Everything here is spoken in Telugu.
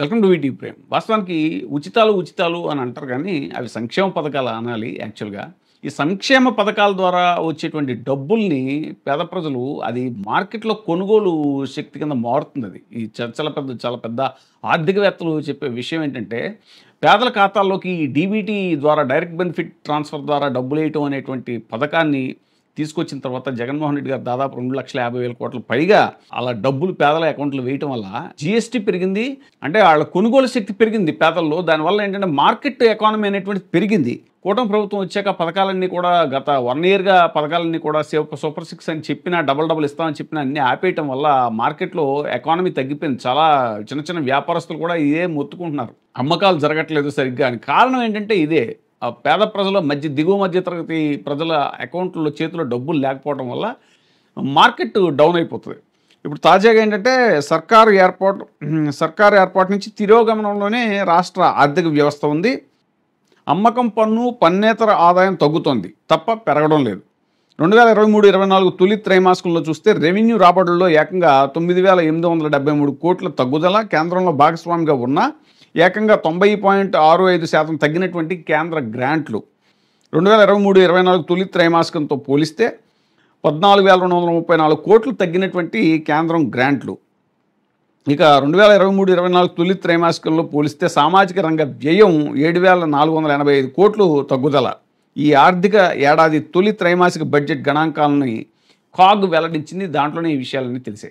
Welcome to వీటీ Prem. వాస్తవానికి ఉచితాలు ఉచితాలు అని అంటారు కానీ అవి సంక్షేమ పథకాలు అనాలి యాక్చువల్గా. ఈ సంక్షేమ పథకాల ద్వారా వచ్చేటువంటి డబ్బుల్ని పేద ప్రజలు అది మార్కెట్లో కొనుగోలు శక్తి కింద మారుతుంది. అది ఈ చాలా పెద్ద ఆర్థికవేత్తలు చెప్పే విషయం ఏంటంటే పేదల ఖాతాల్లోకి ఈ డీబీటీ ద్వారా డైరెక్ట్ బెనిఫిట్ ట్రాన్స్ఫర్ ద్వారా డబ్బులు వేయటం అనేటువంటి పథకాన్ని తీసుకొచ్చిన తర్వాత జగన్మోహన్ రెడ్డి గారు దాదాపు 2,50,000 కోట్ల పైగా అలా డబ్బులు పేదల అకౌంట్లో వేయటం వల్ల జీఎస్టీ పెరిగింది. అంటే వాళ్ళ కొనుగోలు శక్తి పెరిగింది పేదల్లో. దానివల్ల ఏంటంటే మార్కెట్ ఎకానమీ అనేటువంటిది పెరిగింది. కూటమి ప్రభుత్వం వచ్చాక పథకాలన్నీ కూడా గత 1 ఇయర్గా పథకాలన్నీ కూడా సూపర్ 6 అని చెప్పినా డబల్ ఇస్తామని చెప్పినా అన్నీ ఆపేయటం వల్ల మార్కెట్లో ఎకానమీ తగ్గిపోయింది. చాలా చిన్న వ్యాపారస్తులు కూడా ఇదే మొత్తుకుంటున్నారు, అమ్మకాలు జరగట్లేదు సరిగ్గా అని. కారణం ఏంటంటే ఇదే, పేద ప్రజల దిగువ మధ్య తరగతి ప్రజల అకౌంట్లో చేతిలో డబ్బులు లేకపోవడం వల్ల మార్కెట్ డౌన్ అయిపోతుంది. ఇప్పుడు తాజాగా ఏంటంటే సర్కారు ఏర్పాటు నుంచి తిరోగమనంలోనే రాష్ట్ర ఆర్థిక వ్యవస్థ ఉంది. అమ్మకం పన్ను, పన్నేతర ఆదాయం తగ్గుతోంది తప్ప పెరగడం లేదు. 2023-24 తొలి త్రైమాసికంలో చూస్తే రెవెన్యూ రాబడుల్లో ఏకంగా 9,873 కోట్ల తగ్గుదల. కేంద్రంలో భాగస్వామిగా ఉన్న ఏకంగా 90.65% తగ్గినటువంటి కేంద్ర గ్రాంట్లు. 2023-24 తొలి త్రైమాసికంతో పోలిస్తే 14,234 కోట్లు తగ్గినటువంటి కేంద్రం గ్రాంట్లు. ఇక 2023-24 తొలి త్రైమాసికంలో పోలిస్తే సామాజిక రంగ వ్యయం 7,485 కోట్లు తగ్గుదల. ఈ ఆర్థిక ఏడాది తొలి త్రైమాసిక బడ్జెట్ గణాంకాలని కాగ్ వెల్లడించింది. దాంట్లోనే ఈ విషయాలన్నీ తెలిసాయి.